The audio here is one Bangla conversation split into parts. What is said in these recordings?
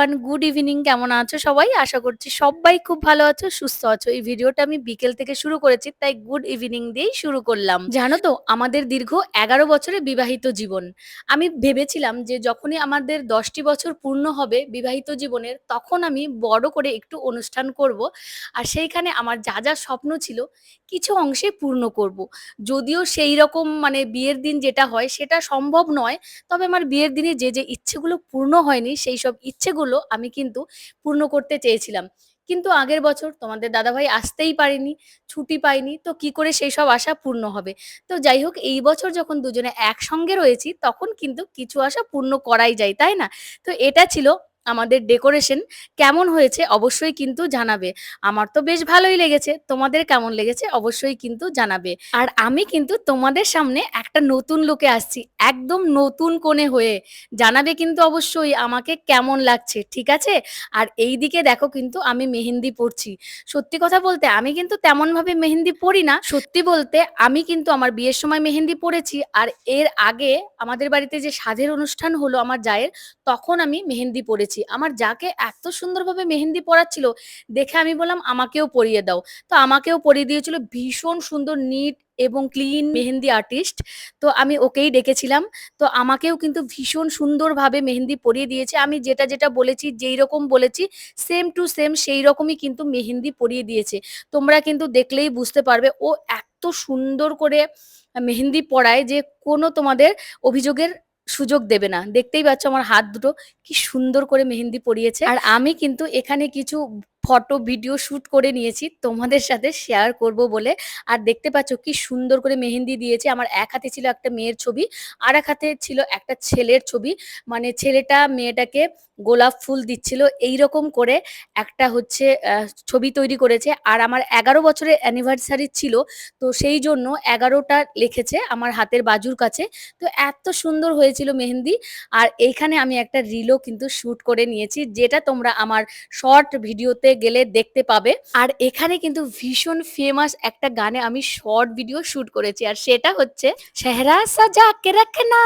Everyone, good evening. কেমন আছো সবাই? আশা করছি সবাই খুব ভালো আছো, সুস্থ আছো। এই ভিডিওটা আমি বিকেল থেকে শুরু করেছি, তাই গুড ইভিনিং দিয়েই শুরু করলাম। জানো তো, আমাদের দীর্ঘ ১১ বছরের বিবাহিত জীবন। আমি ভেবেছিলাম যে যখনই আমাদের ১০টি বছর পূর্ণ হবে বিবাহিত জীবনের, তখন আমি বড় করে একটু অনুষ্ঠান করব। আর সেইখানে আমার যা যা স্বপ্ন ছিল কিছু অংশে পূর্ণ করব। যদিও সেই রকম মানে বিয়ের দিন যেটা হয় সেটা সম্ভব নয়, তবে আমার বিয়ের দিনে যে ইচ্ছেগুলো পূর্ণ হয়নি সেই সব ইচ্ছেগুলো আমি কিন্তু পূর্ণ করতে চেয়েছিলাম। কিন্তু আগের বছর তোমাদের দাদাভাই আসতেই পারেনি, ছুটি পায়নি, তো কি করে সেই সব আশা পূর্ণ হবে? তো যাই হোক, এই বছর যখন দুজনে একসঙ্গে রয়েছি তখন কিন্তু কিছু আশা পূর্ণ করাই যায়, তাই না? তো এটা ছিল আমাদের ডেকোরেশন। কেমন হয়েছে অবশ্যই কিন্তু জানাবে। আমার তো বেশ ভালোই লেগেছে, তোমাদের কেমন লেগেছে অবশ্যই কিন্তু জানাবে। আর আমি কিন্তু তোমাদের সামনে একটা নতুন লুকে আসছি, একদম নতুন কোণে হয়ে। জানাবে কিন্তু অবশ্যই আমাকে কেমন লাগছে, ঠিক আছে? আর এই দিকে দেখো, কিন্তু আমি মেহেন্দি পরছি। সত্যি কথা বলতে আমি কিন্তু তেমন ভাবে মেহেন্দি পরি না। সত্যি বলতে আমি কিন্তু আমার বিয়ের সময় মেহেন্দি পরেছি, আর এর আগে আমাদের বাড়িতে যে সাধের অনুষ্ঠান হলো আমার জায়ের, তখন আমি মেহেন্দি পরেছি। আমার যাকে এত সুন্দরভাবে মেহেন্দি পরাচ্ছিল, দেখে আমি বললাম আমাকেও পরিয়ে দাও। তো আমাকেও পরিয়ে দিয়েছিল ভীষণ সুন্দর নিট এবং ক্লিন মেহেন্দি আর্টিস্ট। তো আমি ওকেই ডেকেছিলাম। তো আমাকেও কিন্তু ভীষণ সুন্দরভাবে মেহেন্দি পরিয়ে দিয়েছে। আমি যেটা যেটা বলেছি, যেই রকম বলেছি সেম টু সেম সেই রকমই কিন্তু মেহেন্দি পরিয়ে দিয়েছে। তোমরা কিন্তু দেখলেই বুঝতে পারবে ও এত সুন্দর করে মেহেন্দি পরায় যে কোনো তোমাদের অভিযোগের সুযোগ দেবে না। দেখতেই পাচ্ছ আমার হাত দুটো কি সুন্দর করে মেহেন্দি পরিয়েছে। আর আমি কিন্তু এখানে কিছু ফটো ভিডিও শুট করে নিয়েছি তোমাদের সাথে শেয়ার করব বলে। আর দেখতে পাচ্ছ কি সুন্দর করে মেহেন্দি দিয়েছে। আমার এক হাতে ছিল একটা মেয়ের ছবি, আর এক হাতে ছিল একটা ছেলের ছবি। মানে ছেলেটা মেয়েটাকে গোলাপ ফুল দিচ্ছিল, এইরকম করে একটা হচ্ছে ছবি তৈরি করেছে। আর আমার ১১ বছরের অ্যানিভার্সারি ছিল, তো সেই জন্য ১১টা লিখেছে আমার হাতের বাজুর কাছে। তো এত সুন্দর হয়েছিল মেহেন্দি। আর এইখানে আমি একটা রিলও কিন্তু শুট করে নিয়েছি, যেটা তোমরা আমার শর্ট ভিডিওতে গেলে দেখতে পাবে। আর এখানে কিন্তু ভীষণ ফেমাস একটা গানে আমি শর্ট ভিডিও শুট করেছি, আর সেটা হচ্ছে চেহারা সাজা কে রখনা,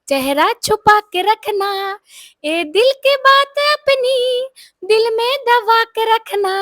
চেহারা ছুপা কে রখনা, এ দিল কে বাত আপনি দিল মে দবা কে রখনা।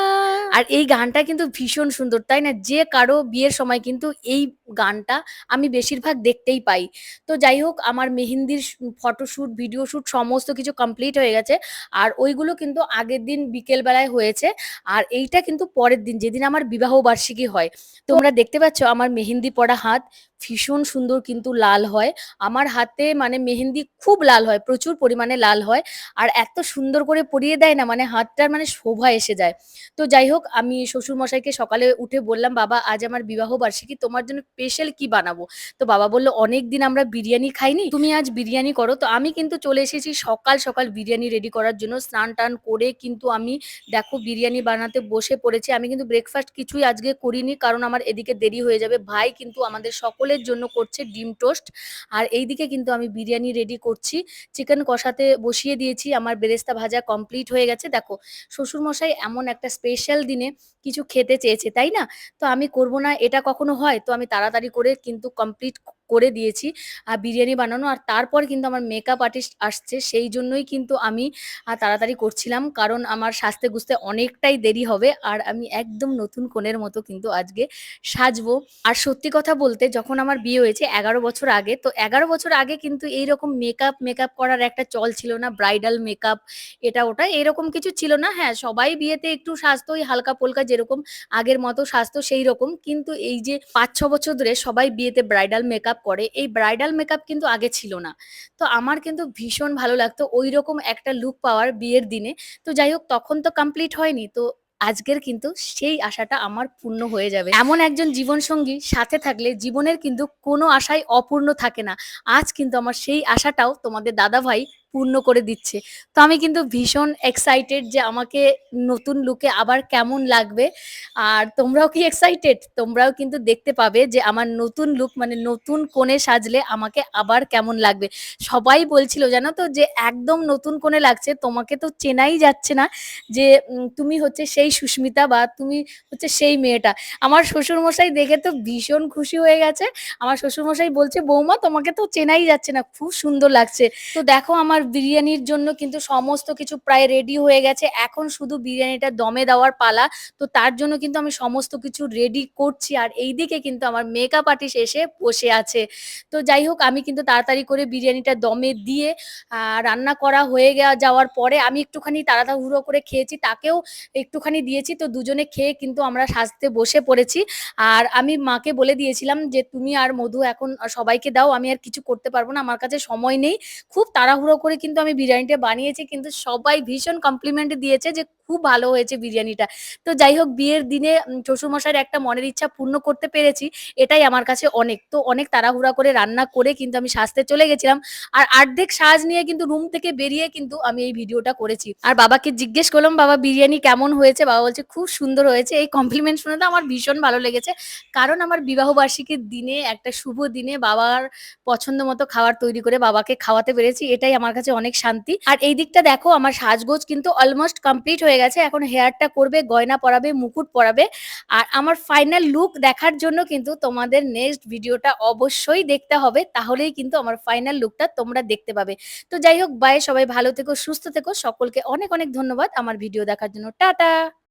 আর এই গানটা কিন্তু ভীষণ সুন্দর, তাই না? যে কারো বিয়ের সময় কিন্তু এই গানটা আমি বেশিরভাগ দেখতেই পাই। তো যাই হোক, আমার মেহেন্দির ফটোশুট, ভিডিও শুট সমস্ত কিছু কমপ্লিট হয়ে গেছে। আর ওইগুলো কিন্তু আগের দিন বিকেল বেলায় হয়েছে। আর এইটা কিন্তু পরের দিন, যেদিন আমার বিবাহ বার্ষিকী হয়। তোমরা দেখতে পাচ্ছ আমার মেহেন্দি পড়া হাত ভীষণ সুন্দর কিন্তু লাল হয়। আমার হাতে মানে মেহেন্দি খুব লাল হয়, প্রচুর পরিমাণে লাল হয়। আর এত সুন্দর করে পরিয়ে দেয় না, মানে হাতটার মানে শোভা এসে যায়। তো যাই হোক, আমি শ্বশুর মশাইকে সকালে উঠে বললাম, বাবা আজ আমার বিবাহ বার্ষিকী, তোমার জন্য স্পেশাল কি বানাবো? তো বাবা বলল, অনেকদিন আমরা বিরিয়ানি খাইনি, তুমি আজ বিরিয়ানি করো। তো আমি কিন্তু চলে এসেছি সকাল সকাল বিরিয়ানি রেডি করার জন্য। স্নান টান করে কিন্তু আমি দেখো বিরিয়ানি বানাতে বসে পড়েছি। আমি কিন্তু ব্রেকফাস্ট কিছুই আজকে করিনি, কারণ আমার এদিকে দেরি হয়ে যাবে। ভাই কিন্তু আমাদের সকলের জন্য করছে ডিম টোস্ট। আর এইদিকে কিন্তু আমি বিরিয়ানি রেডি করছি, চিকেন কষাতে বসিয়ে দিয়েছি, আমার বেরেস্তা ভাজা কমপ্লিট হয়ে গেছে। দেখো, শ্বশুরমশাই এমন একটা স্পেশাল দিনে কিছু খেতে চেয়েছে, তাই না? তো আমি করব না এটা কখনো হয়? তো আমি তাড়াতাড়ি করে কিন্তু কমপ্লিট করে দিয়েছি বিরিয়ানি বানানো। আর তারপর কিন্তু আমার মেকআপ আর্টিস্ট আসছে, সেই জন্যই কিন্তু আমি তাড়াতাড়ি করছিলাম, কারণ আমার সাজতে গুজতে অনেকটাই দেরি হবে। আর আমি একদম নতুন কনের মতো কিন্তু আজকে সাজবো। আর সত্যি কথা বলতে, যখন আমার বিয়ে হয়েছে ১১ বছর আগে, তো ১১ বছর আগে কিন্তু এইরকম মেকআপ মেকআপ করার একটা চল ছিল না। ব্রাইডাল মেকআপ এটা ওটা এরকম কিছু ছিল না। হ্যাঁ, সবাই বিয়েতে একটু সাজতো ওই হালকা পোলকা, যেরকম আগের মতো সাজতো সেই রকম। কিন্তু এই যে ৫-৬ বছর ধরে সবাই বিয়েতে ব্রাইডাল মেকআপ করে, এই ব্রাইডাল মেকআপ কিন্তু আগে ছিল না। তো আমার কিন্তু ভীষণ ভালো লাগতো ওইরকম একটা লুক পাওয়ার বিয়ের দিনে। তো যাই হোক, তখন তো কমপ্লিট হয়নি। তো আজকের কিন্তু সেই আশাটা আমার পূর্ণ হয়ে যাবে। এমন একজন জীবনসঙ্গী সাথে থাকলে জীবনের কিন্তু কোনো আশাই অপূর্ণ থাকে না। আজ কিন্তু আমার সেই আশাটাও তোমাদের দাদাভাই পূর্ণ করে দিচ্ছে। তো আমি কিন্তু ভীষণ এক্সাইটেড যে আমাকে নতুন লুকে আবার কেমন লাগবে। আর তোমরাও কি এক্সাইটেড? তোমরাও কিন্তু দেখতে পাবে যে আমার নতুন লুক, মানে নতুন কোণে সাজলে আমাকে আবার কেমন লাগবে। সবাই বলছিল জানো তো, যে একদম নতুন কোণে লাগছে, তোমাকে তো চেনাই যাচ্ছে না, যে তুমি হচ্ছে সেই সুস্মিতা, বা তুমি হচ্ছে সেই মেয়েটা। আমার শ্বশুরমশাই দেখে তো ভীষণ খুশি হয়ে গেছে। আমার শ্বশুরমশাই বলছে, বৌমা তোমাকে তো চেনাই যাচ্ছে না, খুব সুন্দর লাগছে। তো দেখো, আমার বিরিয়ানির জন্য কিন্তু সমস্ত কিছু প্রায় রেডি হয়ে গেছে। এখন শুধু বিরিয়ানিটা দমে দেওয়ার পালা। তো তার জন্য কিন্তু আমি সমস্ত কিছু রেডি করছি। আর এইদিকে কিন্তু আমার মেকআপ আর্টিস্ট এসে বসে আছে। তো যাই হোক আমি কিন্তু তাড়াতাড়ি করে বিরিয়ানিটা দমে দিয়ে রান্না করা হয়ে যাওয়ার পরে আমি একটুখানি তাড়াহুড়ো করে খেয়েছি। তাকেও একটুখানি দিয়েছি। তো দুজনে খেয়ে কিন্তু আমরা সাজতে বসে পড়েছি। আর আমি মাকে বলে দিয়েছিলাম যে, "তুমি আর মধু এখন সবাইকে দাও। আমি আর কিছু করতে পারব না। আমার কাছে সময় নেই।" খুব তাড়াহুড়ো করে কিন্তু আমি বিরিয়ানিটা বানিয়েছি। কিন্তু সবাই ভীষণ কমপ্লিমেন্ট দিয়েছে যে, "খুব ভালো হয়েছে বিরিয়ানিটা।" তো যাই হোক বিয়ের দিনে শ্বশুরমশাইয়ের একটা মনের ইচ্ছা পূর্ণ করতে পেরেছি। এটাই আমার কাছে অনেক। তো অনেক তাড়াহুড়া করে রান্না করে কিন্তু আমি সাজতে চলে গেছিলাম। আর অর্ধেক সাজ নিয়ে কিন্তু রুম থেকে বেরিয়ে কিন্তু আমি এই ভিডিওটা করেছি। আর বাবাকে জিজ্ঞেস করলাম, "বাবা বিরিয়ানি কেমন হয়েছে?" বাবা বলছে, "খুব সুন্দর হয়েছে।" এই কমপ্লিমেন্ট শুনে তো আমার ভীষণ ভালো লেগেছে। কারণ আমার বিবাহবার্ষিকীর দিনে একটা শুভ দিনে বাবার পছন্দ মতো খাবার তৈরি করে বাবাকে খাওয়াতে পেরেছি। এটাই আমার কাছে অনেক শান্তি। আর এই দিকটা দেখো আমার সাজগোজ কিন্তু অলমোস্ট কমপ্লিট হয়ে গেছে। এখন হেয়ারটা করবে, গয়না পরাবে, মুকুট পরাবে। আর আমার ফাইনাল লুক দেখার জন্য কিন্তু তোমাদের নেক্সট ভিডিওটা অবশ্যই দেখতে হবে। তাহলেই কিন্তু আমার ফাইনাল লুকটা তোমরা দেখতে পাবে। তো যাই হোক বাই, সবাই ভালো থেকো, সুস্থ থেকো। সকলকে অনেক, অনেক ধন্যবাদ আমার ভিডিও দেখার জন্য। টাটা।